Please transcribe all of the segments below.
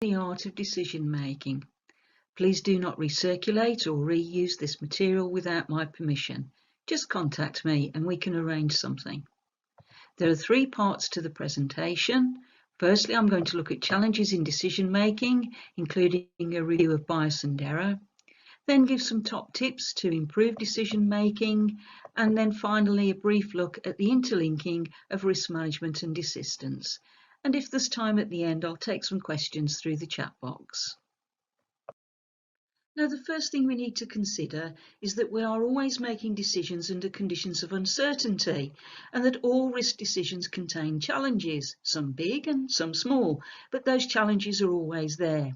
the art of decision making. Please do not recirculate or reuse this material without my permission. Just contact me and we can arrange something. There are 3 parts to the presentation. Firstly, I'm going to look at challenges in decision making, including a review of bias and error, then give some top tips to improve decision making, and then finally a brief look at the interlinking of risk management and desistance. And if there's time at the end, I'll take some questions through the chat box. Now, the first thing we need to consider is that we are always making decisions under conditions of uncertainty, and that all risk decisions contain challenges, some big and some small, but those challenges are always there.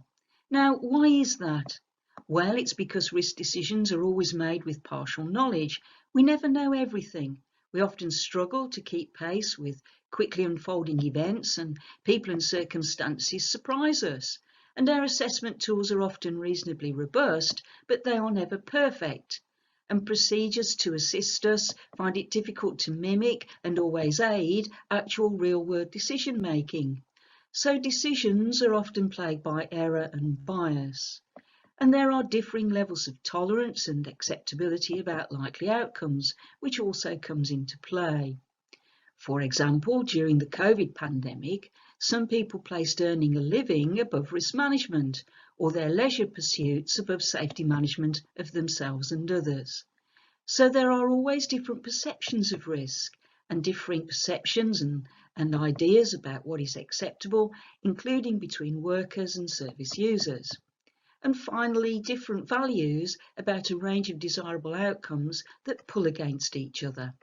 Now, why is that? Well, it's because risk decisions are always made with partial knowledge. We never know everything. We often struggle to keep pace with quickly unfolding events, and people and circumstances surprise us. And our assessment tools are often reasonably robust, but they are never perfect. And procedures to assist us find it difficult to mimic and always aid actual real-world decision making. So decisions are often plagued by error and bias. And there are differing levels of tolerance and acceptability about likely outcomes, which also comes into play. For example, during the COVID pandemic, some people placed earning a living above risk management, or their leisure pursuits above safety management of themselves and others. So there are always different perceptions of risk, and differing perceptions and ideas about what is acceptable, including between workers and service users. And finally, different values about a range of desirable outcomes that pull against each other.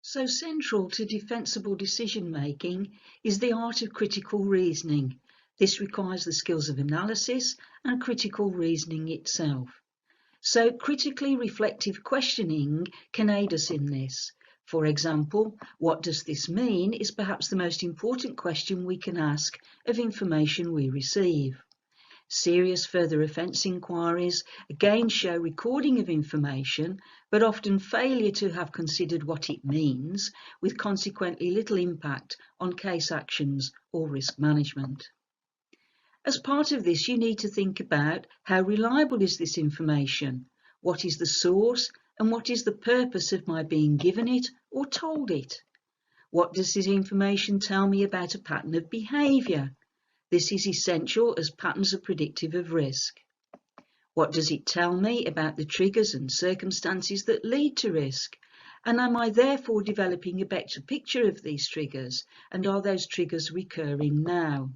So central to defensible decision making is the art of critical reasoning. This requires the skills of analysis and critical reasoning itself. So critically reflective questioning can aid us in this. For example, what does this mean is perhaps the most important question we can ask of information we receive. Serious further offence inquiries again show recording of information, but often failure to have considered what it means, with consequently little impact on case actions or risk management. As part of this, you need to think about how reliable is this information, what is the source, and what is the purpose of my being given it or told it. What does this information tell me about a pattern of behaviour? This is essential as patterns are predictive of risk. What does it tell me about the triggers and circumstances that lead to risk? And am I therefore developing a better picture of these triggers? And are those triggers recurring now?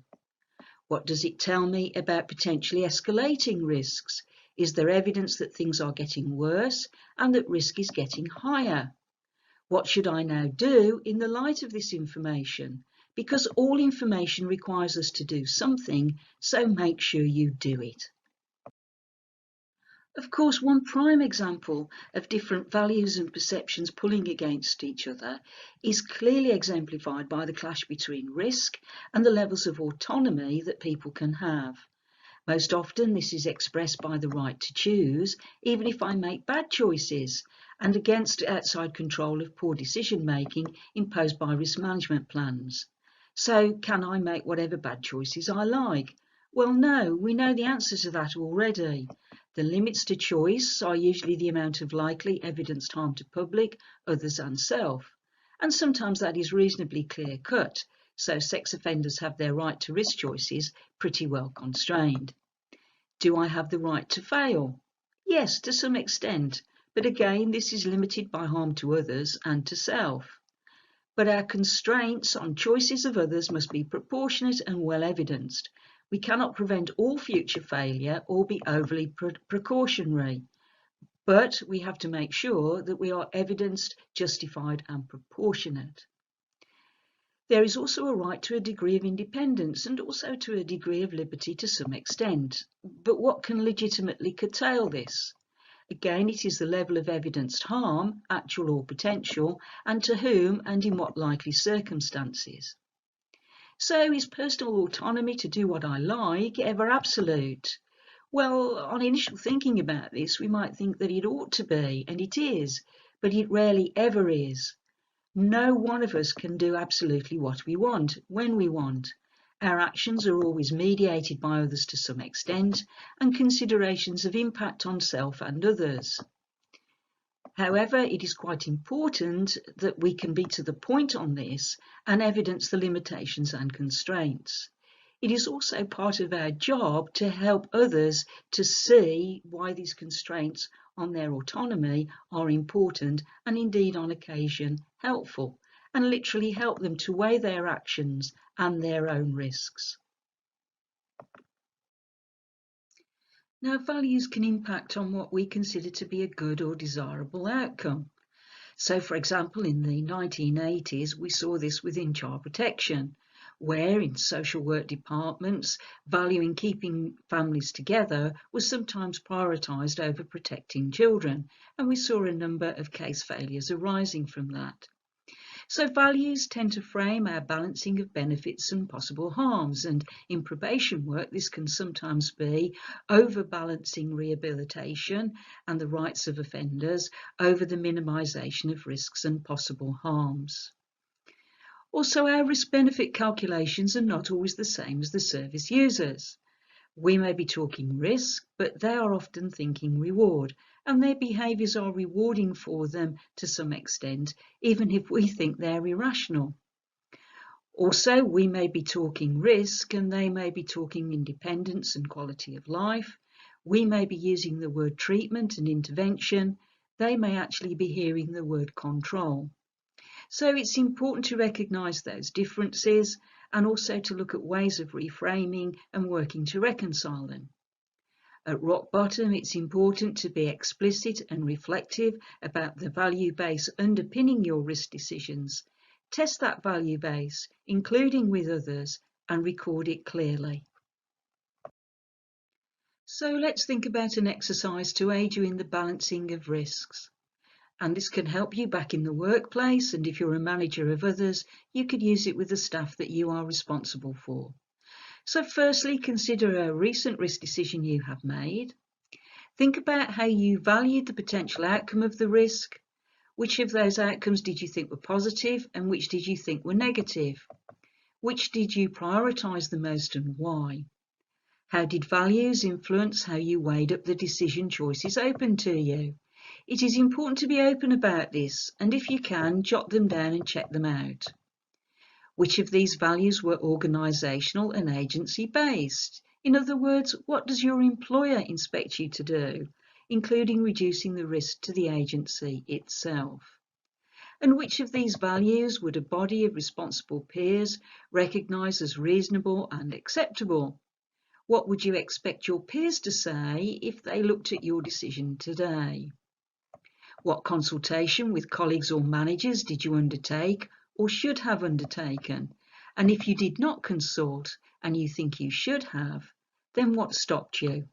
What does it tell me about potentially escalating risks? Is there evidence that things are getting worse and that risk is getting higher? What should I now do in the light of this information? Because all information requires us to do something, so make sure you do it. Of course, one prime example of different values and perceptions pulling against each other is clearly exemplified by the clash between risk and the levels of autonomy that people can have. Most often this is expressed by the right to choose, even if I make bad choices, and against outside control of poor decision making imposed by risk management plans. So can I make whatever bad choices I like? Well, no, we know the answer to that already. The limits to choice are usually the amount of likely evidenced harm to public, others and self. And sometimes that is reasonably clear cut, so sex offenders have their right to risk choices pretty well constrained. Do I have the right to fail? Yes, to some extent, but again this is limited by harm to others and to self. But our constraints on choices of others must be proportionate and well evidenced. We cannot prevent all future failure or be overly precautionary, but we have to make sure that we are evidenced, justified and proportionate. There is also a right to a degree of independence and also to a degree of liberty to some extent. But what can legitimately curtail this? Again, it is the level of evidenced harm, actual or potential, and to whom and in what likely circumstances. So is personal autonomy to do what I like ever absolute? Well, on initial thinking about this, we might think that it ought to be, and it is, but it rarely ever is. No one of us can do absolutely what we want, when we want. Our actions are always mediated by others to some extent, and considerations of impact on self and others. However, it is quite important that we can be to the point on this and evidence the limitations and constraints. It is also part of our job to help others to see why these constraints on their autonomy are important and indeed on occasion helpful, and literally help them to weigh their actions and their own risks. Now, values can impact on what we consider to be a good or desirable outcome. So, for example, in the 1980s, we saw this within child protection, where in social work departments, valuing keeping families together was sometimes prioritised over protecting children, and we saw a number of case failures arising from that. So values tend to frame our balancing of benefits and possible harms, and in probation work this can sometimes be overbalancing rehabilitation and the rights of offenders over the minimisation of risks and possible harms. Also, our risk-benefit calculations are not always the same as the service users. We may be talking risk, but they are often thinking reward, and their behaviours are rewarding for them to some extent, even if we think they're irrational. Also, we may be talking risk, and they may be talking independence and quality of life. We may be using the word treatment and intervention. They may actually be hearing the word control. So it's important to recognise those differences and also to look at ways of reframing and working to reconcile them. At rock bottom, it's important to be explicit and reflective about the value base underpinning your risk decisions. Test that value base, including with others, and record it clearly. So let's think about an exercise to aid you in the balancing of risks. And this can help you back in the workplace, and if you're a manager of others, you could use it with the staff that you are responsible for. So firstly, consider a recent risk decision you have made. Think about how you valued the potential outcome of the risk. Which of those outcomes did you think were positive and which did you think were negative? Which did you prioritise the most and why? How did values influence how you weighed up the decision choices open to you? It is important to be open about this, and if you can, jot them down and check them out. Which of these values were organisational and agency based? In other words, what does your employer expect you to do, including reducing the risk to the agency itself? And which of these values would a body of responsible peers recognise as reasonable and acceptable? What would you expect your peers to say if they looked at your decision today? What consultation with colleagues or managers did you undertake or should have undertaken? And if you did not consult and you think you should have, then what stopped you?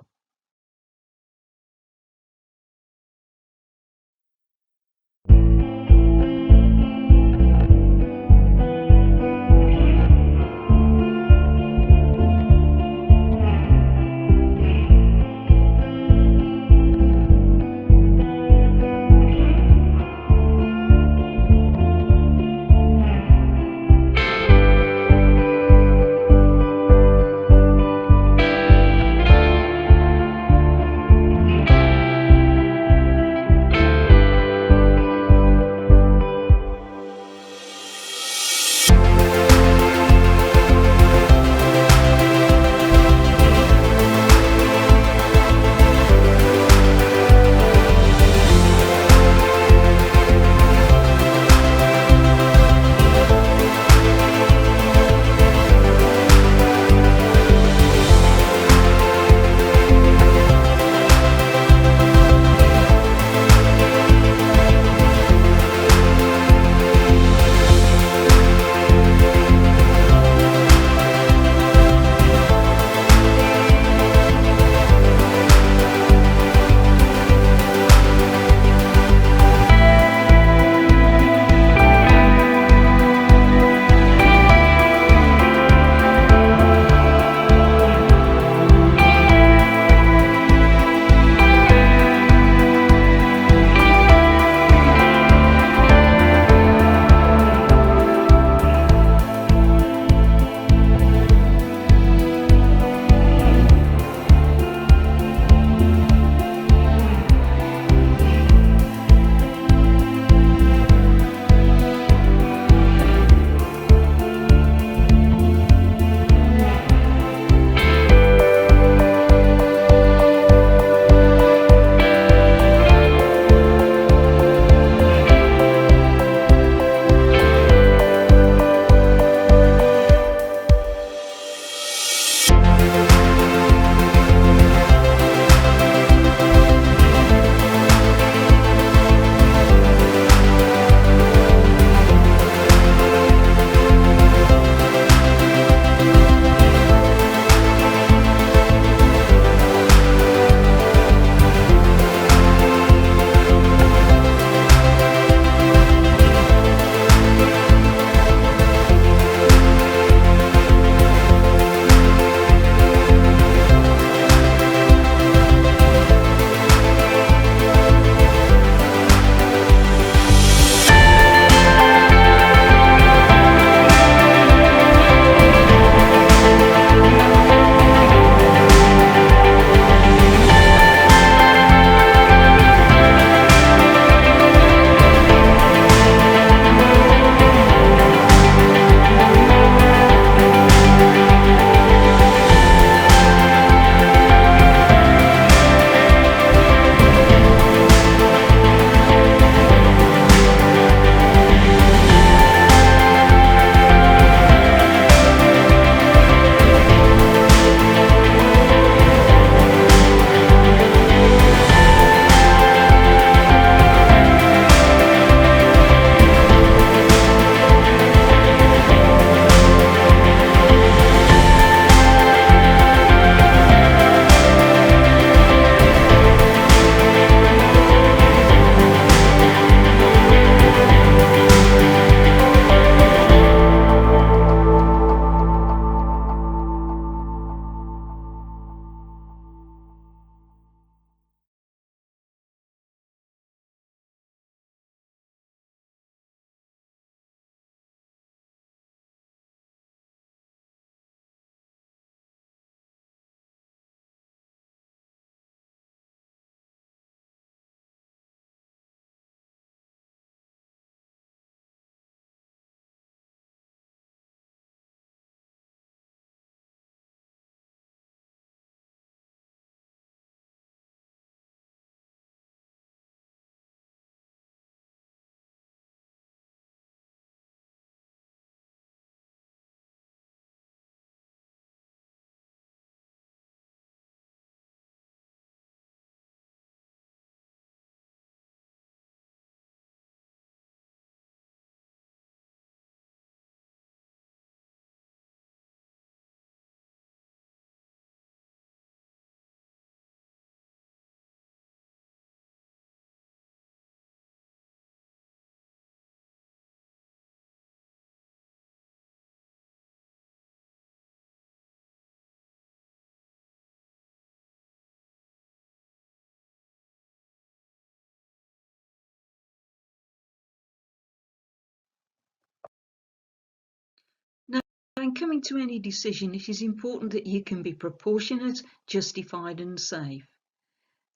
When coming to any decision, it is important that you can be proportionate, justified and safe.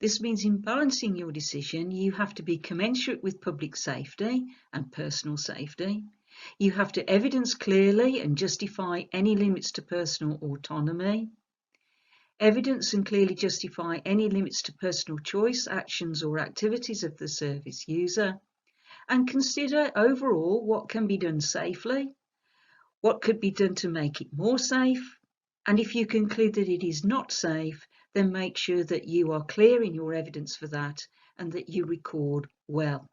This means in balancing your decision, you have to be commensurate with public safety and personal safety. You have to evidence clearly and justify any limits to personal autonomy. Evidence and clearly justify any limits to personal choice, actions or activities of the service user. And consider overall what can be done safely, what could be done to make it more safe, and if you conclude that it is not safe, then make sure that you are clear in your evidence for that and that you record well.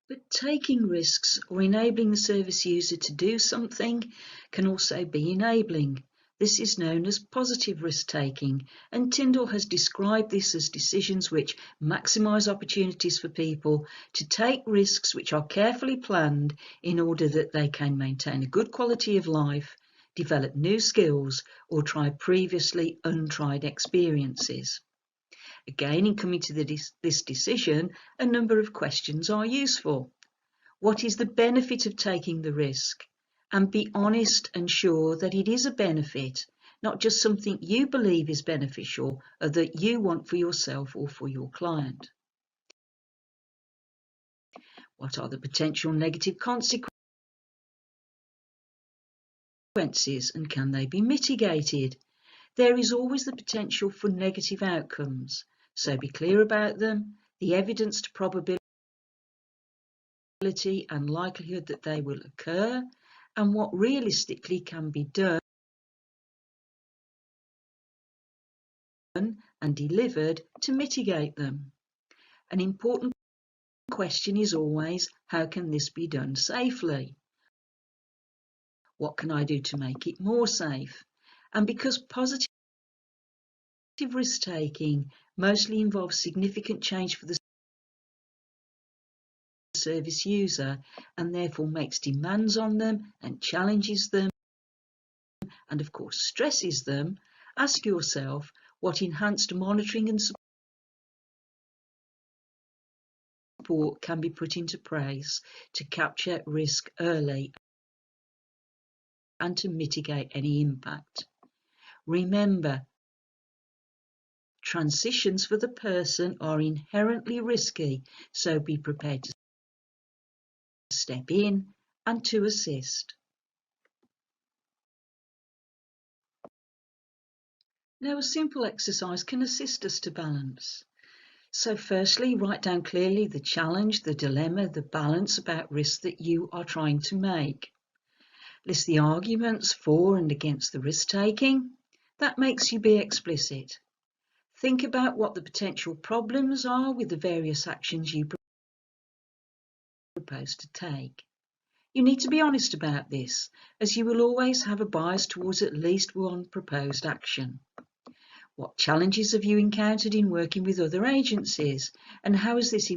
But taking risks or enabling the service user to do something can also be enabling. This is known as positive risk-taking, and Tyndall has described this as decisions which maximise opportunities for people to take risks which are carefully planned in order that they can maintain a good quality of life, develop new skills, or try previously untried experiences. Again, in coming to this decision, a number of questions are useful. What is the benefit of taking the risk? And be honest and sure that it is a benefit, not just something you believe is beneficial or that you want for yourself or for your client. What are the potential negative consequences and can they be mitigated? There is always the potential for negative outcomes, so be clear about them, the evidence to probability and likelihood that they will occur, and what realistically can be done and delivered to mitigate them. An important question is always, how can this be done safely? What can I do to make it more safe? And because positive risk-taking mostly involves significant change for the service user and therefore makes demands on them and challenges them and of course stresses them, ask yourself what enhanced monitoring and support can be put into place to capture risk early and to mitigate any impact. Remember, transitions for the person are inherently risky, so be prepared to step in and to assist. Now, a simple exercise can assist us to balance. So firstly, write down clearly the challenge, the dilemma, the balance about risk that you are trying to make. List the arguments for and against the risk-taking. That makes you be explicit. Think about what the potential problems are with the various actions you propose to take. You need to be honest about this, as you will always have a bias towards at least one proposed action. What challenges have you encountered in working with other agencies, and how has this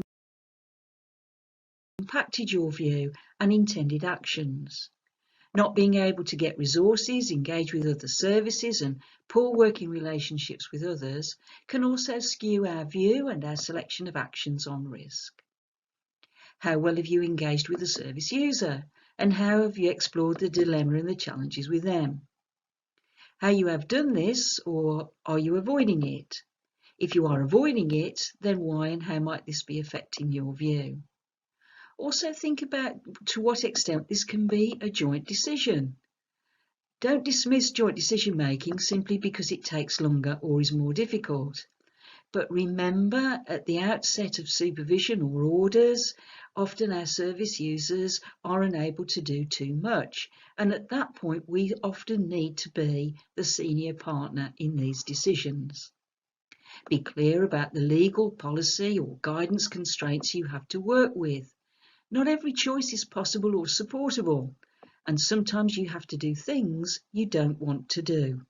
impacted your view and intended actions? Not being able to get resources, engage with other services, and poor working relationships with others can also skew our view and our selection of actions on risk. How well have you engaged with the service user, and how have you explored the dilemma and the challenges with them? How you have done this, or are you avoiding it? If you are avoiding it, then why and how might this be affecting your view? Also think about to what extent this can be a joint decision. Don't dismiss joint decision making simply because it takes longer or is more difficult. But remember, at the outset of supervision or orders, often our service users are unable to do too much, and at that point we often need to be the senior partner in these decisions. Be clear about the legal, policy or guidance constraints you have to work with. Not every choice is possible or supportable, and sometimes you have to do things you don't want to do.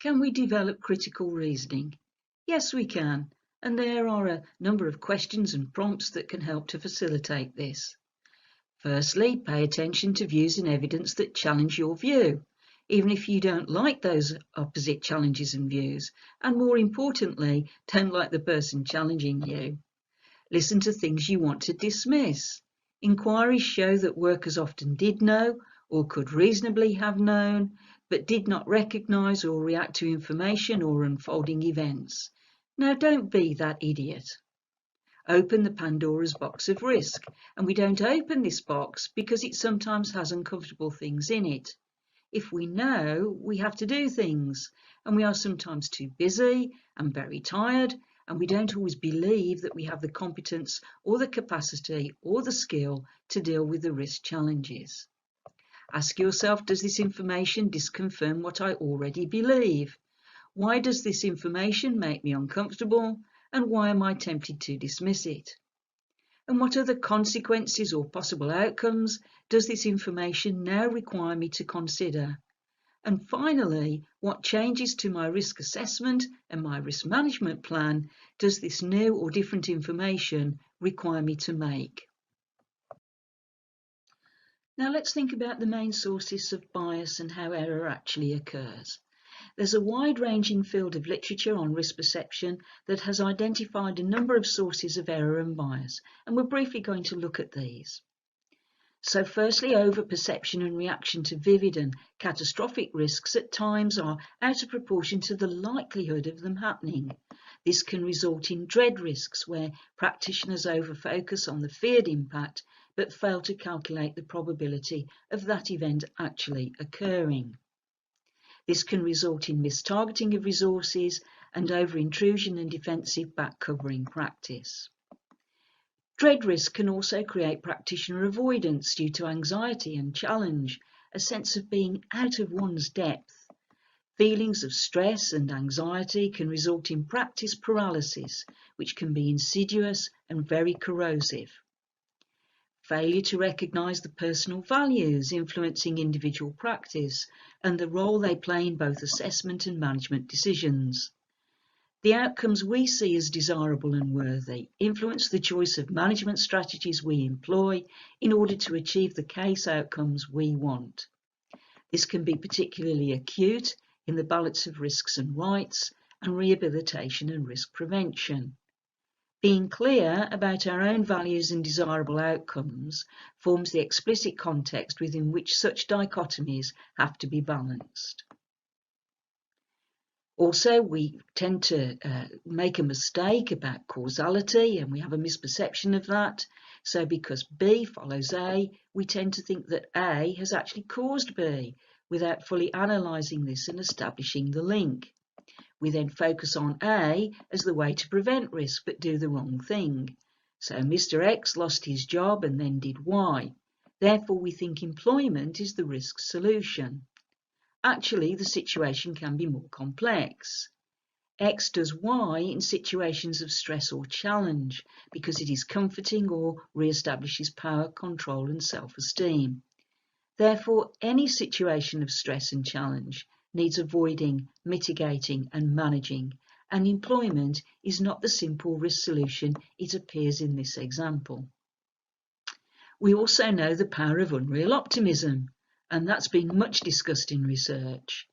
Can we develop critical reasoning? Yes, we can, and there are a number of questions and prompts that can help to facilitate this. Firstly, pay attention to views and evidence that challenge your view, even if you don't like those opposite challenges and views, and more importantly, don't like the person challenging you. Listen to things you want to dismiss. Inquiries show that workers often did know or could reasonably have known, but did not recognise or react to information or unfolding events. Now don't be that idiot. Open the Pandora's box of risk, and we don't open this box because it sometimes has uncomfortable things in it. If we know, we have to do things, and we are sometimes too busy and very tired, and we don't always believe that we have the competence or the capacity or the skill to deal with the risk challenges. Ask yourself, does this information disconfirm what I already believe? Why does this information make me uncomfortable, and why am I tempted to dismiss it? And what other consequences or possible outcomes does this information now require me to consider? And finally, what changes to my risk assessment and my risk management plan does this new or different information require me to make? Now let's think about the main sources of bias and how error actually occurs. There's a wide-ranging field of literature on risk perception that has identified a number of sources of error and bias, and we're briefly going to look at these. So firstly, over-perception and reaction to vivid and catastrophic risks at times are out of proportion to the likelihood of them happening. This can result in dread risks, where practitioners over-focus on the feared impact but fail to calculate the probability of that event actually occurring. This can result in mistargeting of resources and over-intrusion and defensive back-covering practice. Dread risk can also create practitioner avoidance due to anxiety and challenge, a sense of being out of one's depth. Feelings of stress and anxiety can result in practice paralysis, which can be insidious and very corrosive. Failure to recognise the personal values influencing individual practice and the role they play in both assessment and management decisions. The outcomes we see as desirable and worthy influence the choice of management strategies we employ in order to achieve the case outcomes we want. This can be particularly acute in the balance of risks and rights and rehabilitation and risk prevention. Being clear about our own values and desirable outcomes forms the explicit context within which such dichotomies have to be balanced. Also, we tend to make a mistake about causality, and we have a misperception of that. So because B follows A, we tend to think that A has actually caused B without fully analysing this and establishing the link. We then focus on A as the way to prevent risk but do the wrong thing. So Mr. X lost his job and then did Y. Therefore, we think employment is the risk solution. Actually, the situation can be more complex. X does Y in situations of stress or challenge because it is comforting or re-establishes power, control and self-esteem. Therefore, any situation of stress and challenge needs avoiding, mitigating and managing, and employment is not the simple risk solution it appears in this example. We also know the power of unreal optimism, and that's been much discussed in research.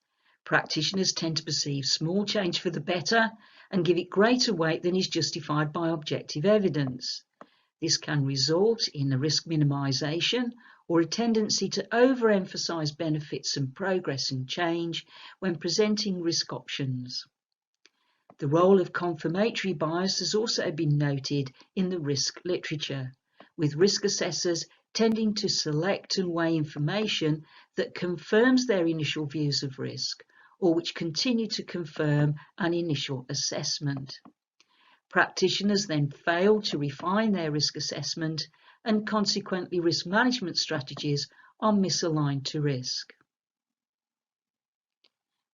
Practitioners tend to perceive small change for the better and give it greater weight than is justified by objective evidence. This can result in a risk minimisation or a tendency to overemphasise benefits and progress and change when presenting risk options. The role of confirmatory bias has also been noted in the risk literature, with risk assessors tending to select and weigh information that confirms their initial views of risk or which continue to confirm an initial assessment. Practitioners then fail to refine their risk assessment and consequently risk management strategies are misaligned to risk.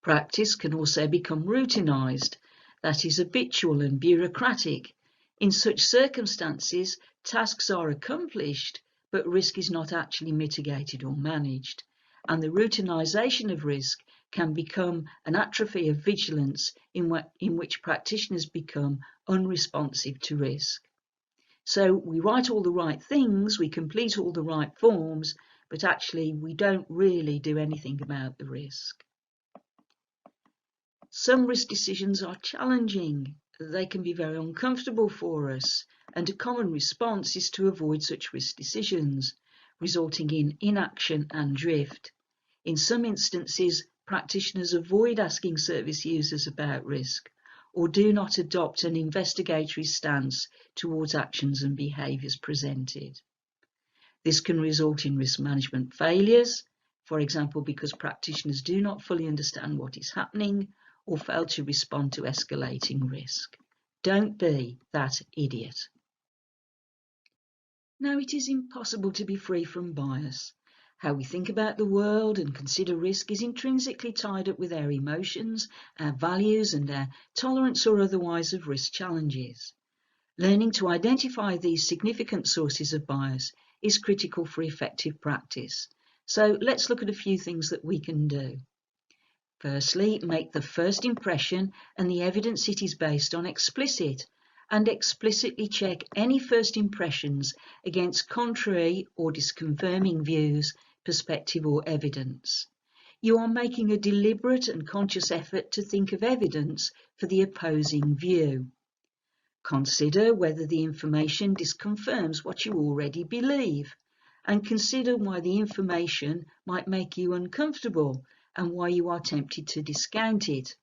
Practice can also become routinized, that is habitual and bureaucratic. In such circumstances, tasks are accomplished, but risk is not actually mitigated or managed, and the routinization of risk can become an atrophy of vigilance in which practitioners become unresponsive to risk. So we write all the right things, we complete all the right forms, but actually we don't really do anything about the risk. Some risk decisions are challenging. They can be very uncomfortable for us, and a common response is to avoid such risk decisions, resulting in inaction and drift. In some instances, practitioners avoid asking service users about risk, or do not adopt an investigatory stance towards actions and behaviours presented. This can result in risk management failures, for example, because practitioners do not fully understand what is happening or fail to respond to escalating risk. Don't be that idiot. Now, it is impossible to be free from bias. How we think about the world and consider risk is intrinsically tied up with our emotions, our values, and our tolerance or otherwise of risk challenges. Learning to identify these significant sources of bias is critical for effective practice. So let's look at a few things that we can do. Firstly, make the first impression and the evidence it is based on explicit, and explicitly check any first impressions against contrary or disconfirming views, perspective or evidence. You are making a deliberate and conscious effort to think of evidence for the opposing view. Consider whether the information disconfirms what you already believe, and consider why the information might make you uncomfortable and why you are tempted to discount it.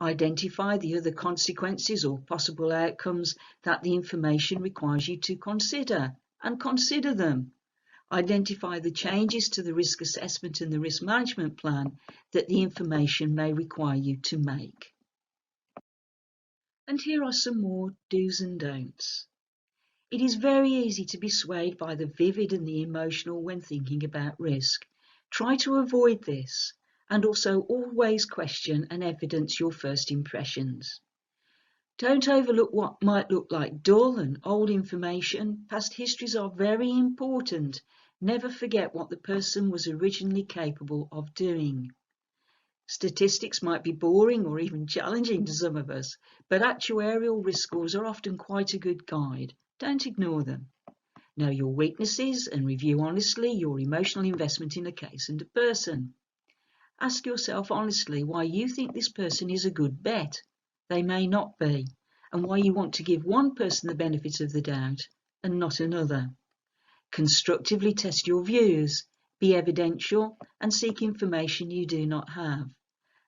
Identify the other consequences or possible outcomes that the information requires you to consider, and consider them. Identify the changes to the risk assessment and the risk management plan that the information may require you to make. And here are some more do's and don'ts. It is very easy to be swayed by the vivid and the emotional when thinking about risk. Try to avoid this, and also always question and evidence your first impressions. Don't overlook what might look like dull and old information. Past histories are very important. Never forget what the person was originally capable of doing. Statistics might be boring or even challenging to some of us, but actuarial risk scores are often quite a good guide. Don't ignore them. Know your weaknesses and review honestly your emotional investment in a case and a person. Ask yourself honestly why you think this person is a good bet. They may not be, and why you want to give one person the benefit of the doubt and not another. Constructively test your views, be evidential, and seek information you do not have.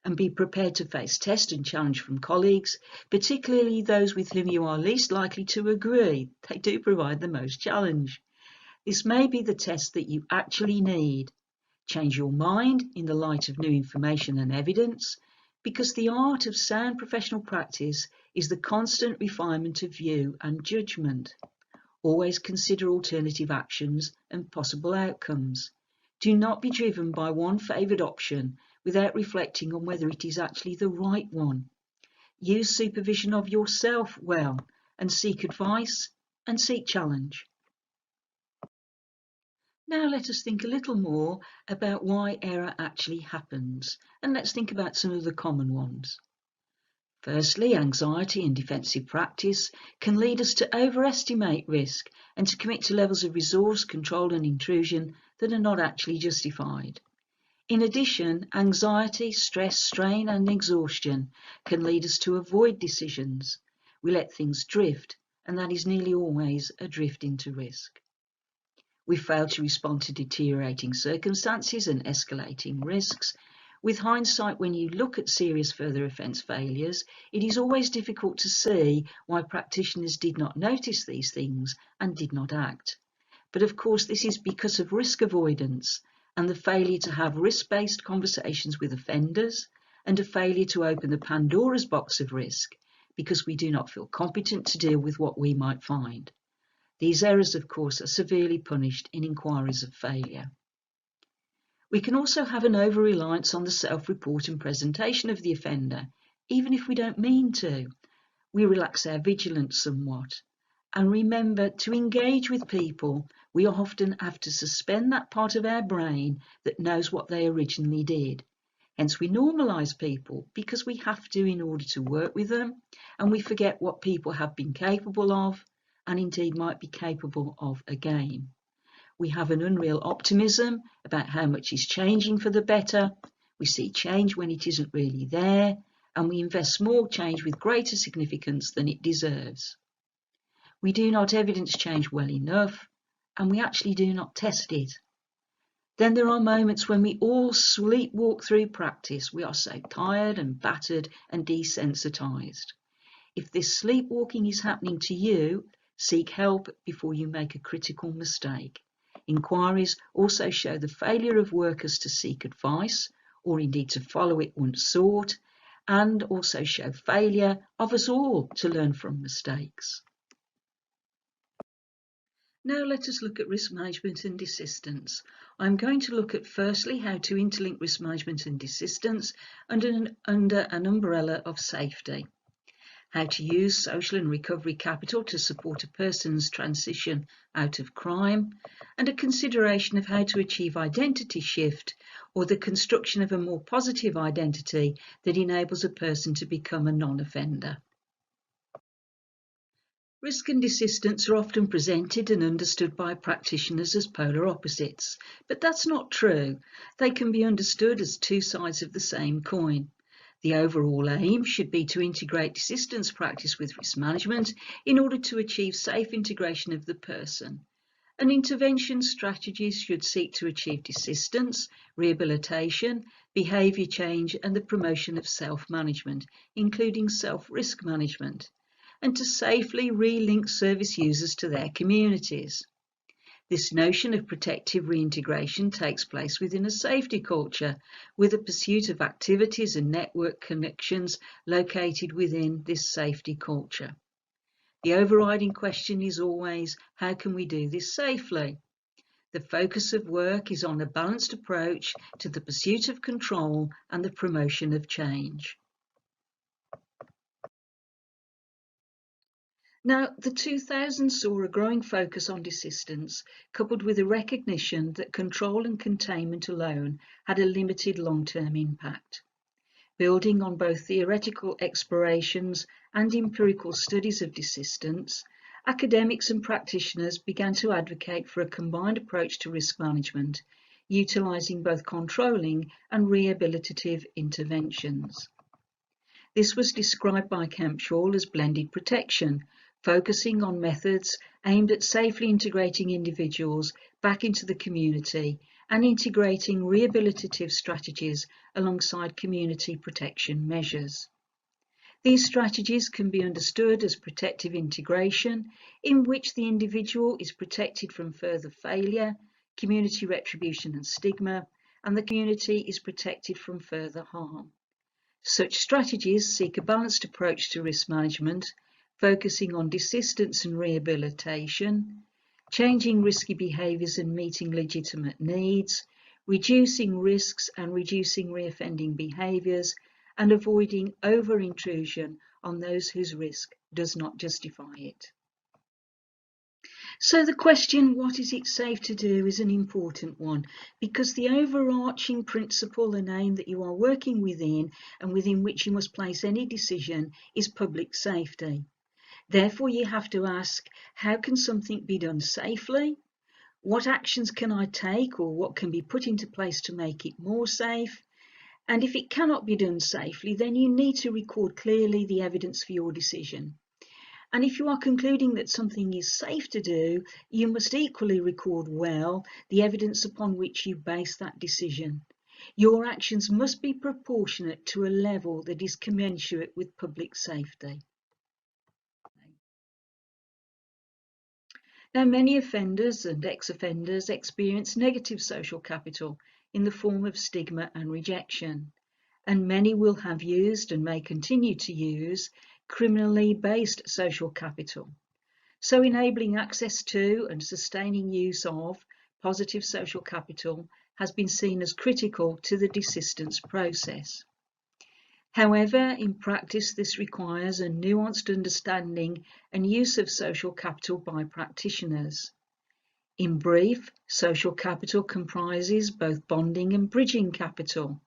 And be prepared to face test and challenge from colleagues, particularly those with whom you are least likely to agree. They do provide the most challenge. This may be the test that you actually need. Change your mind in the light of new information and evidence, because the art of sound professional practice is the constant refinement of view and judgment. Always consider alternative actions and possible outcomes. Do not be driven by one favoured option without reflecting on whether it is actually the right one. Use supervision of yourself well, and seek advice and seek challenge. Now let us think a little more about why error actually happens, and let's think about some of the common ones. Firstly, anxiety and defensive practice can lead us to overestimate risk and to commit to levels of resource, control and intrusion that are not actually justified. In addition, anxiety, stress, strain and exhaustion can lead us to avoid decisions. We let things drift, and that is nearly always a drift into risk. We fail to respond to deteriorating circumstances and escalating risks. With hindsight, when you look at serious further offence failures, it is always difficult to see why practitioners did not notice these things and did not act. But of course, this is because of risk avoidance and the failure to have risk-based conversations with offenders, and a failure to open the Pandora's box of risk because we do not feel competent to deal with what we might find. These errors, of course, are severely punished in inquiries of failure. We can also have an over-reliance on the self-report and presentation of the offender, even if we don't mean to. We relax our vigilance somewhat. And remember, to engage with people, we often have to suspend that part of our brain that knows what they originally did. Hence we normalise people because we have to in order to work with them, and we forget what people have been capable of and indeed might be capable of again. We have an unreal optimism about how much is changing for the better. We see change when it isn't really there, and we invest small change with greater significance than it deserves. We do not evidence change well enough, and we actually do not test it. Then there are moments when we all sleepwalk through practice. We are so tired and battered and desensitised. If this sleepwalking is happening to you, seek help before you make a critical mistake. Inquiries also show the failure of workers to seek advice, or indeed to follow it once sought, and also show failure of us all to learn from mistakes. Now let us look at risk management and desistance. I'm going to look at firstly how to interlink risk management and desistance under an umbrella of safety. How to use social and recovery capital to support a person's transition out of crime, and a consideration of how to achieve identity shift or the construction of a more positive identity that enables a person to become a non-offender. Risk and desistance are often presented and understood by practitioners as polar opposites, but that's not true. They can be understood as two sides of the same coin. The overall aim should be to integrate desistance practice with risk management in order to achieve safe integration of the person. And intervention strategies should seek to achieve desistance, rehabilitation, behaviour change and the promotion of self-management, including self-risk management, and to safely relink service users to their communities. This notion of protective reintegration takes place within a safety culture, with a pursuit of activities and network connections located within this safety culture. The overriding question is always, how can we do this safely? The focus of work is on a balanced approach to the pursuit of control and the promotion of change. Now, the 2000s saw a growing focus on desistance, coupled with a recognition that control and containment alone had a limited long-term impact. Building on both theoretical explorations and empirical studies of desistance, academics and practitioners began to advocate for a combined approach to risk management, utilising both controlling and rehabilitative interventions. This was described by Kemshall as blended protection, focusing on methods aimed at safely integrating individuals back into the community and integrating rehabilitative strategies alongside community protection measures. These strategies can be understood as protective integration, in which the individual is protected from further failure, community retribution and stigma, and the community is protected from further harm. Such strategies seek a balanced approach to risk management, focusing on desistance and rehabilitation, changing risky behaviours and meeting legitimate needs, reducing risks and reducing reoffending behaviours, and avoiding over-intrusion on those whose risk does not justify it. So the question, what is it safe to do, is an important one, because the overarching principle and aim that you are working within and within which you must place any decision is public safety. Therefore, you have to ask, how can something be done safely? What actions can I take, or what can be put into place to make it more safe? And if it cannot be done safely, then you need to record clearly the evidence for your decision. And if you are concluding that something is safe to do, you must equally record well the evidence upon which you base that decision. Your actions must be proportionate to a level that is commensurate with public safety. Now, many offenders and ex-offenders experience negative social capital in the form of stigma and rejection, and many will have used and may continue to use criminally based social capital. So enabling access to and sustaining use of positive social capital has been seen as critical to the desistance process. However, in practice, this requires a nuanced understanding and use of social capital by practitioners. In brief, social capital comprises both bonding and bridging capital.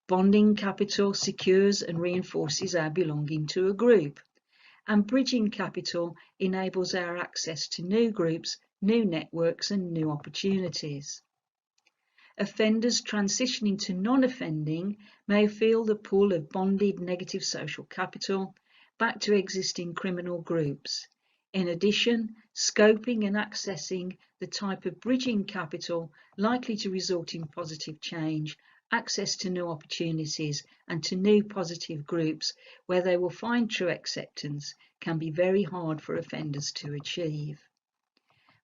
Bonding capital secures and reinforces our belonging to a group, and bridging capital enables our access to new groups, new networks and new opportunities. Offenders transitioning to non-offending may feel the pull of bonded negative social capital back to existing criminal groups. In addition, scoping and accessing the type of bridging capital likely to result in positive change, access to new opportunities and to new positive groups where they will find true acceptance can be very hard for offenders to achieve.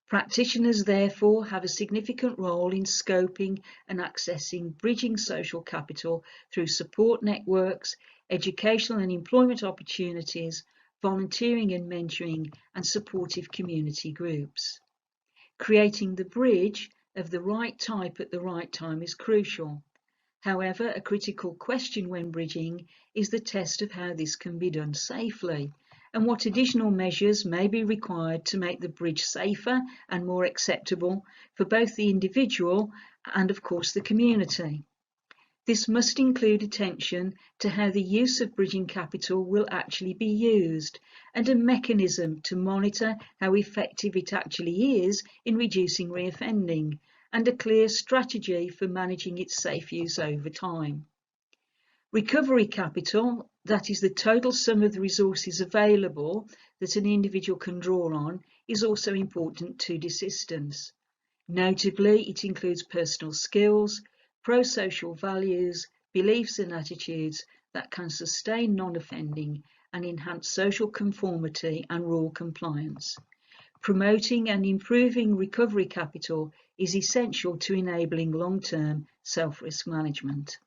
Practitioners therefore have a significant role in scoping and accessing bridging social capital through support networks, educational and employment opportunities, volunteering and mentoring, and supportive community groups. Creating the bridge of the right type at the right time is crucial. However, a critical question when bridging is the test of how this can be done safely, and what additional measures may be required to make the bridge safer and more acceptable for both the individual and, of course, the community. This must include attention to how the use of bridging capital will actually be used, and a mechanism to monitor how effective it actually is in reducing reoffending, and a clear strategy for managing its safe use over time. Recovery capital, that is the total sum of the resources available that an individual can draw on, is also important to desistance. Notably, it includes personal skills, pro-social values, beliefs and attitudes that can sustain non-offending and enhance social conformity and rule compliance. Promoting and improving recovery capital is essential to enabling long-term self-risk management.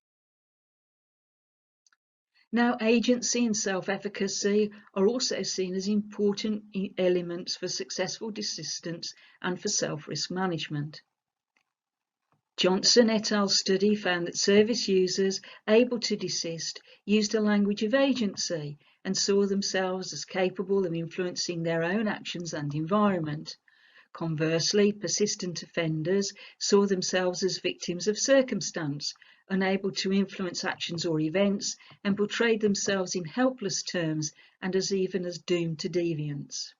Now, agency and self-efficacy are also seen as important elements for successful desistance and for self-risk management. Johnson et al. Study found that service users able to desist used a language of agency and saw themselves as capable of influencing their own actions and environment. Conversely, persistent offenders saw themselves as victims of circumstance, unable to influence actions or events, and portrayed themselves in helpless terms and as even as doomed to deviance.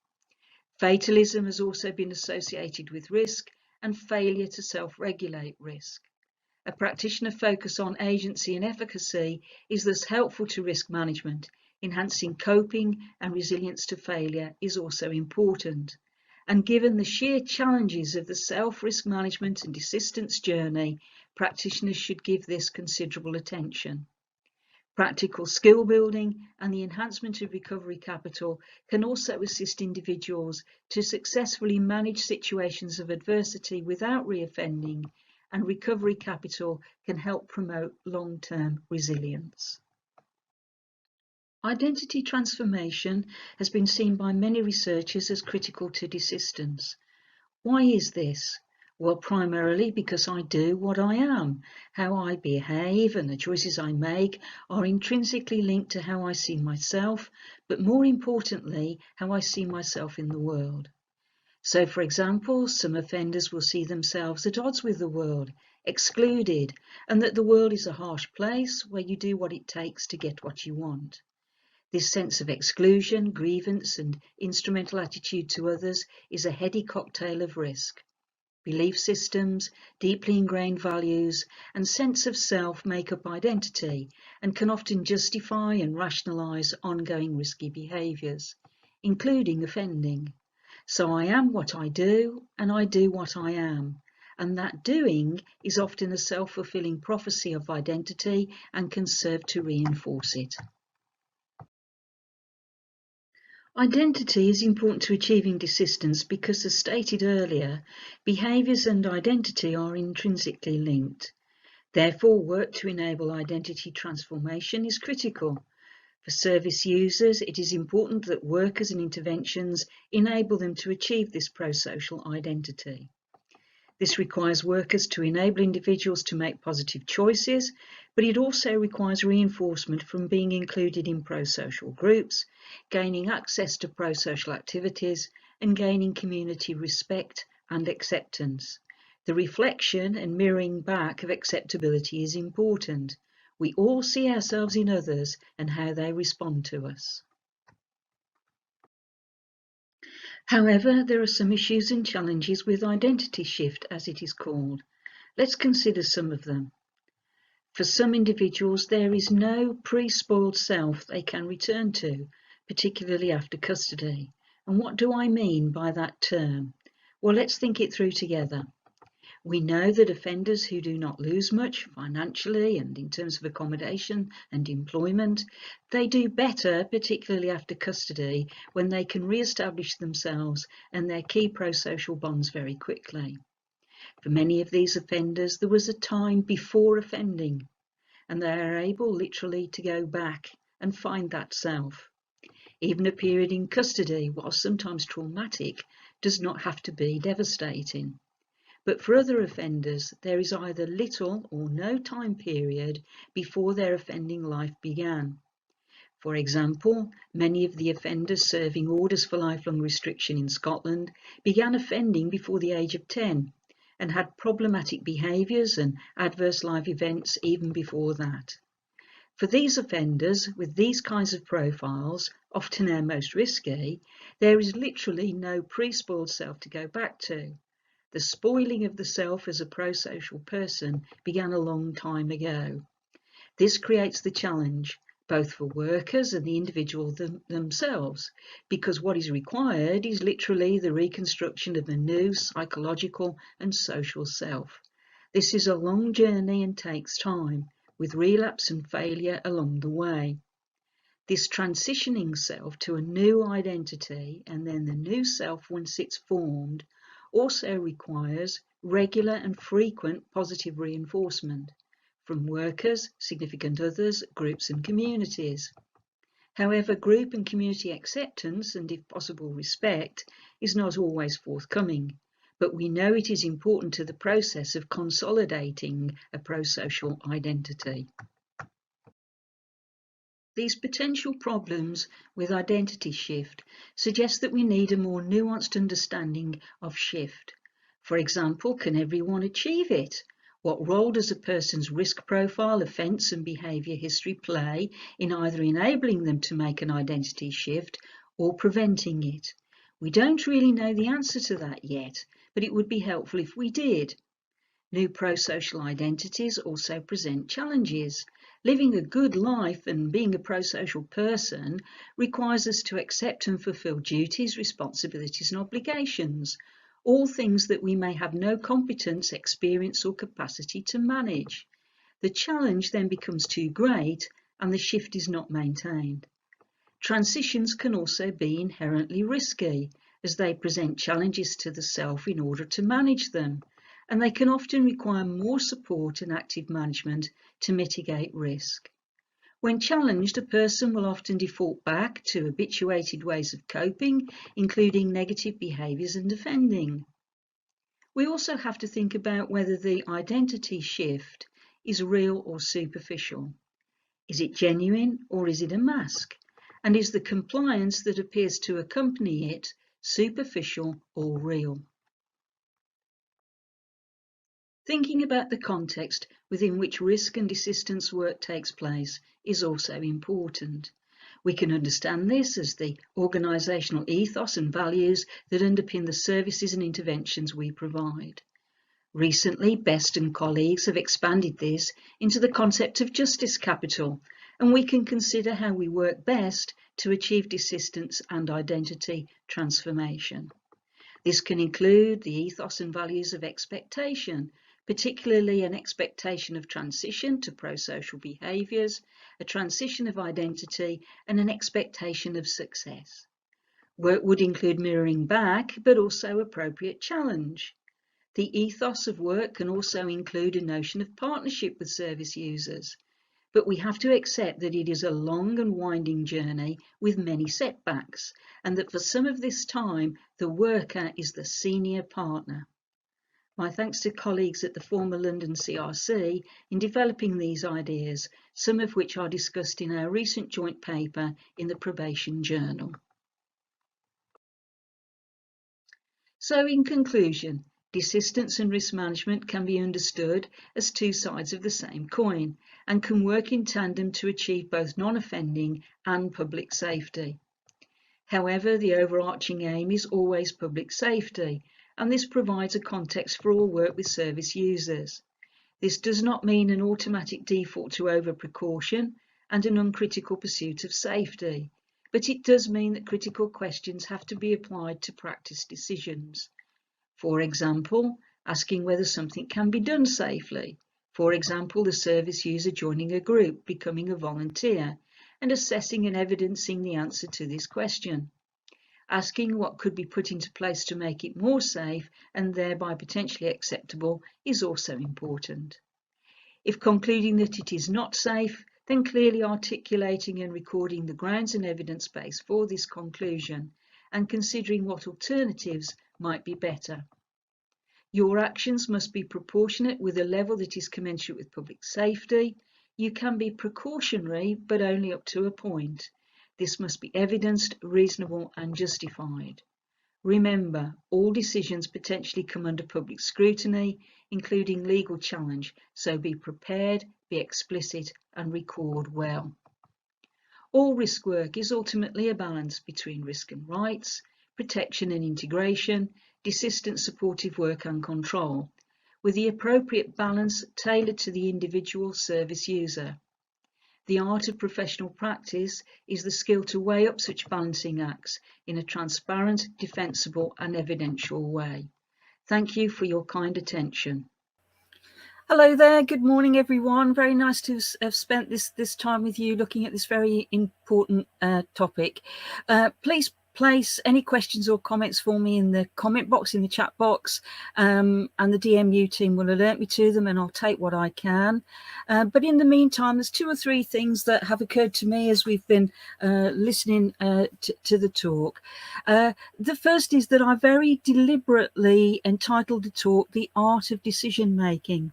Fatalism has also been associated with risk and failure to self-regulate risk. A practitioner focus on agency and efficacy is thus helpful to risk management. Enhancing coping and resilience to failure is also important. And given the sheer challenges of the self-risk management and desistance journey, practitioners should give this considerable attention. Practical skill building and the enhancement of recovery capital can also assist individuals to successfully manage situations of adversity without reoffending, and recovery capital can help promote long-term resilience. Identity transformation has been seen by many researchers as critical to desistance. Why is this? Well, primarily because I do what I am. How I behave and the choices I make are intrinsically linked to how I see myself, but more importantly, how I see myself in the world. So, for example, some offenders will see themselves at odds with the world, excluded, and that the world is a harsh place where you do what it takes to get what you want. This sense of exclusion, grievance, and instrumental attitude to others is a heady cocktail of risk. Belief systems, deeply ingrained values, and sense of self make up identity and can often justify and rationalise ongoing risky behaviours, including offending. So I am what I do, and I do what I am. And that doing is often a self-fulfilling prophecy of identity and can serve to reinforce it. Identity is important to achieving desistance because, as stated earlier, behaviours and identity are intrinsically linked. Therefore, work to enable identity transformation is critical. For service users, it is important that workers and interventions enable them to achieve this pro-social identity. This requires workers to enable individuals to make positive choices, but it also requires reinforcement from being included in pro-social groups, gaining access to pro-social activities, and gaining community respect and acceptance. The reflection and mirroring back of acceptability is important. We all see ourselves in others and how they respond to us. However, there are some issues and challenges with identity shift, as it is called. Let's consider some of them. For some individuals, there is no pre-spoiled self they can return to, particularly after custody. And what do I mean by that term? Well, let's think it through together. We know that offenders who do not lose much financially and in terms of accommodation and employment, they do better, particularly after custody, when they can re-establish themselves and their key pro-social bonds very quickly. For many of these offenders, there was a time before offending, and they are able literally to go back and find that self. Even a period in custody, while sometimes traumatic, does not have to be devastating. But for other offenders, there is either little or no time period before their offending life began. For example, many of the offenders serving orders for lifelong restriction in Scotland began offending before the age of 10 and had problematic behaviours and adverse life events even before that. For these offenders with these kinds of profiles, often our most risky, there is literally no pre-spoiled self to go back to. The spoiling of the self as a pro-social person began a long time ago. This creates the challenge, both for workers and the individual themselves, because what is required is literally the reconstruction of a new psychological and social self. This is a long journey and takes time, with relapse and failure along the way. This transitioning self to a new identity and then the new self once it's formed also requires regular and frequent positive reinforcement from workers, significant others, groups and communities. However, group and community acceptance and, if possible, respect is not always forthcoming, but we know it is important to the process of consolidating a pro-social identity. These potential problems with identity shift suggest that we need a more nuanced understanding of shift. For example, can everyone achieve it? What role does a person's risk profile, offence and behaviour history play in either enabling them to make an identity shift or preventing it? We don't really know the answer to that yet, but it would be helpful if we did. New pro-social identities also present challenges. Living a good life and being a pro-social person requires us to accept and fulfil duties, responsibilities and obligations, all things that we may have no competence, experience or capacity to manage. The challenge then becomes too great and the shift is not maintained. Transitions can also be inherently risky, as they present challenges to the self in order to manage them, and they can often require more support and active management to mitigate risk. When challenged, a person will often default back to habituated ways of coping, including negative behaviours and offending. We also have to think about whether the identity shift is real or superficial. Is it genuine or is it a mask? And is the compliance that appears to accompany it superficial or real? Thinking about the context within which risk and desistance work takes place is also important. We can understand this as the organisational ethos and values that underpin the services and interventions we provide. Recently, Best and colleagues have expanded this into the concept of justice capital, and we can consider how we work best to achieve desistance and identity transformation. This can include the ethos and values of expectation, particularly an expectation of transition to pro-social behaviours, a transition of identity, and an expectation of success. Work would include mirroring back, but also appropriate challenge. The ethos of work can also include a notion of partnership with service users, but we have to accept that it is a long and winding journey with many setbacks, and that for some of this time, the worker is the senior partner. My thanks to colleagues at the former London CRC in developing these ideas, some of which are discussed in our recent joint paper in the Probation Journal. So in conclusion, desistance and risk management can be understood as two sides of the same coin, and can work in tandem to achieve both non-offending and public safety. However, the overarching aim is always public safety, and this provides a context for all work with service users. This does not mean an automatic default to over-precaution and an uncritical pursuit of safety, but it does mean that critical questions have to be applied to practice decisions. For example, asking whether something can be done safely. For example, the service user joining a group, becoming a volunteer, and assessing and evidencing the answer to this question. Asking what could be put into place to make it more safe and thereby potentially acceptable is also important. If concluding that it is not safe, then clearly articulating and recording the grounds and evidence base for this conclusion and considering what alternatives might be better. Your actions must be proportionate with a level that is commensurate with public safety. You can be precautionary, but only up to a point. This must be evidenced, reasonable, and justified. Remember, all decisions potentially come under public scrutiny, including legal challenge, so be prepared, be explicit, and record well. All risk work is ultimately a balance between risk and rights, protection and integration, desistance, supportive work and control, with the appropriate balance tailored to the individual service user. The art of professional practice is the skill to weigh up such balancing acts in a transparent, defensible and evidential way. Thank you for your kind attention. Hello there, good morning everyone. Very nice to have spent this time with you looking at this very important topic. Please place any questions or comments for me in the comment box, in the chat box, and the DMU team will alert me to them and I'll take what I can. But in the meantime, there's 2 or 3 things that have occurred to me as we've been listening to the talk. The first is that I very deliberately entitled the talk "The Art of Decision Making."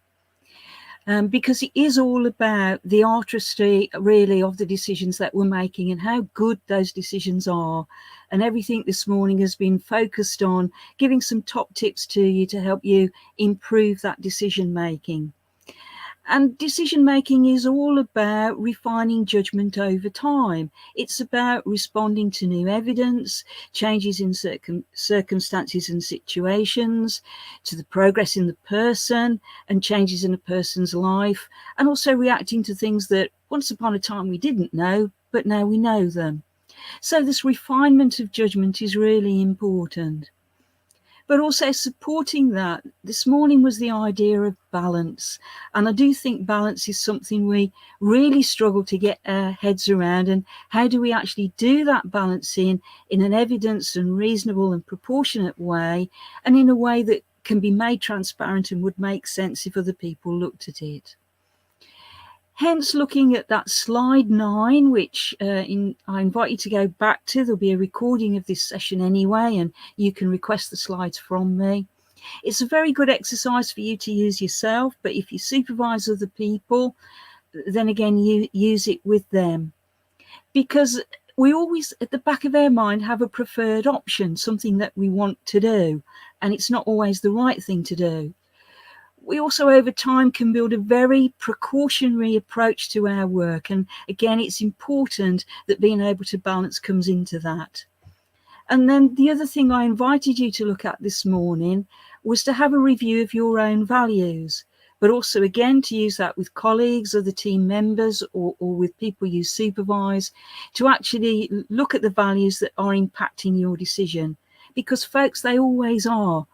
Because it is all about the artistry, really, of the decisions that we're making and how good those decisions are. And everything this morning has been focused on giving some top tips to you to help you improve that decision making. And decision making is all about refining judgment over time. It's about responding to new evidence, changes in circumstances and situations, to the progress in the person and changes in a person's life, and also reacting to things that once upon a time we didn't know, but now we know them. So this refinement of judgment is really important. But also supporting that, this morning was the idea of balance. And I do think balance is something we really struggle to get our heads around. And how do we actually do that balancing in an evidence and reasonable and proportionate way, and in a way that can be made transparent and would make sense if other people looked at it. Hence, looking at that slide 9, which I invite you to go back to. There'll be a recording of this session anyway, and you can request the slides from me. It's a very good exercise for you to use yourself, but if you supervise other people, then again, you use it with them. Because we always, at the back of our mind, have a preferred option, something that we want to do, and it's not always the right thing to do. We also, over time, can build a very precautionary approach to our work. And again, it's important that being able to balance comes into that. And then the other thing I invited you to look at this morning was to have a review of your own values, but also, again, to use that with colleagues, other team members, or with people you supervise, to actually look at the values that are impacting your decision. Because, folks, they always are.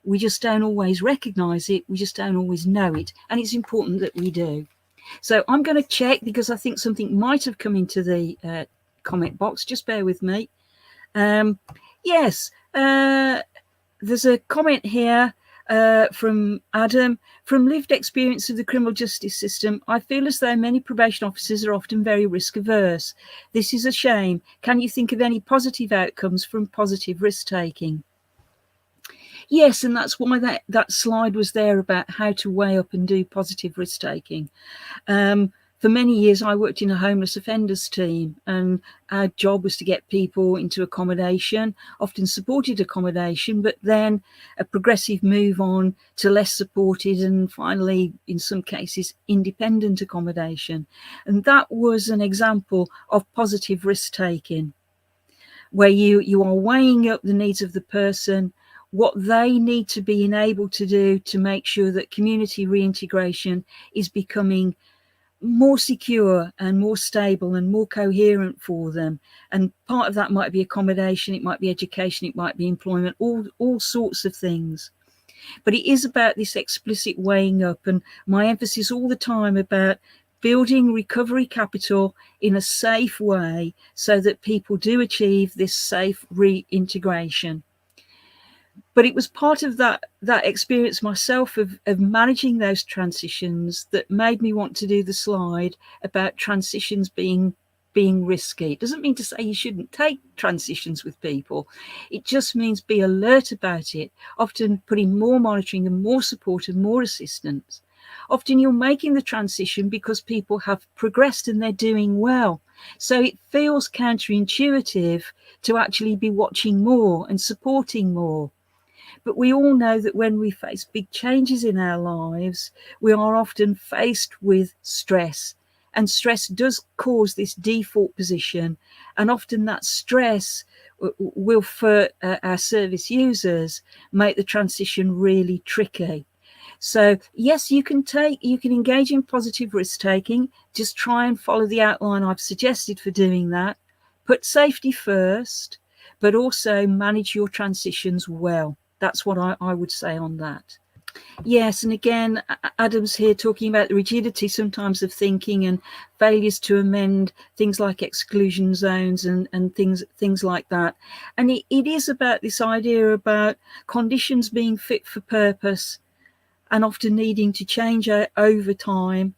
We just don't always recognize it. We just don't always know it. And it's important that we do. So I'm going to check because I think something might have come into the comment box. Just bear with me. Yes, there's a comment here from Adam. From lived experience of the criminal justice system, I feel as though many probation officers are often very risk averse. This is a shame. Can you think of any positive outcomes from positive risk taking? Yes, and that's why that slide was there about how to weigh up and do positive risk taking. For for many years, I worked in a homeless offenders team, and our job was to get people into accommodation, often supported accommodation, but then a progressive move on to less supported and finally, in some cases, independent accommodation. And that was an example of positive risk-taking, where you are weighing up the needs of the person, what they need to be enabled to do to make sure that community reintegration is becoming more secure and more stable and more coherent for them. And part of that might be accommodation, it might be education, it might be employment, all sorts of things. But it is about this explicit weighing up, and my emphasis all the time about building recovery capital in a safe way so that people do achieve this safe reintegration. But it was part of that experience myself of managing those transitions that made me want to do the slide about transitions being risky. It doesn't mean to say you shouldn't take transitions with people. It just means be alert about it, often putting more monitoring and more support and more assistance. Often you're making the transition because people have progressed and they're doing well. So it feels counterintuitive to actually be watching more and supporting more. But we all know that when we face big changes in our lives, we are often faced with stress. And stress does cause this default position. And often that stress will, for our service users, make the transition really tricky. So yes, you can engage in positive risk taking. Just try and follow the outline I've suggested for doing that. Put safety first, but also manage your transitions well. That's what I would say on that. Yes, and again, Adam's here talking about the rigidity sometimes of thinking and failures to amend things like exclusion zones and things like that. And it is about this idea about conditions being fit for purpose and often needing to change over time.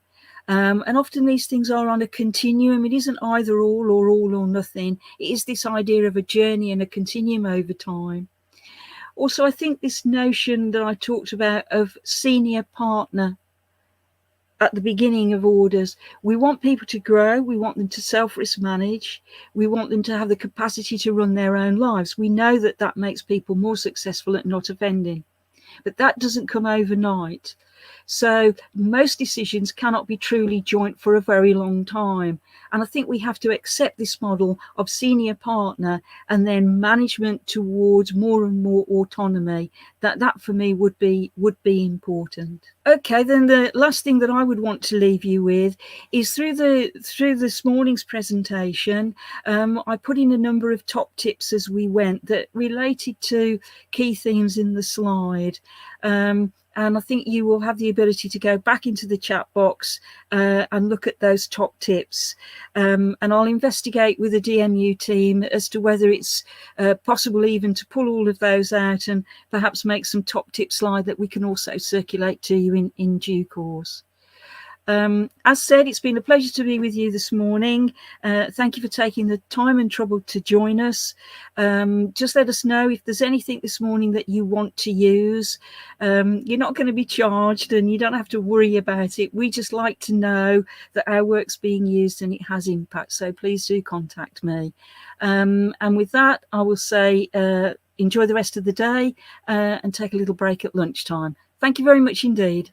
And often these things are on a continuum. It isn't either all or nothing. It is this idea of a journey and a continuum over time. Also, I think this notion that I talked about of senior partner at the beginning of orders, we want people to grow, we want them to self-risk manage, we want them to have the capacity to run their own lives. We know that that makes people more successful at not offending, but that doesn't come overnight. So most decisions cannot be truly joint for a very long time. And I think we have to accept this model of senior partner and then management towards more and more autonomy. That for me would be important. Okay, then the last thing that I would want to leave you with is through this morning's presentation, I put in a number of top tips as we went that related to key themes in the slide. And I think you will have the ability to go back into the chat box and look at those top tips. And I'll investigate with the DMU team as to whether it's possible even to pull all of those out and perhaps make some top tip slide that we can also circulate to you in due course. As said, it's been a pleasure to be with you this morning. Thank you for taking the time and trouble to join us. Just let us know if there's anything this morning that you want to use. You're not going to be charged and you don't have to worry about it. We just like to know that our work's being used and it has impact. So please do contact me. And with that, I will say enjoy the rest of the day and take a little break at lunchtime. Thank you very much indeed.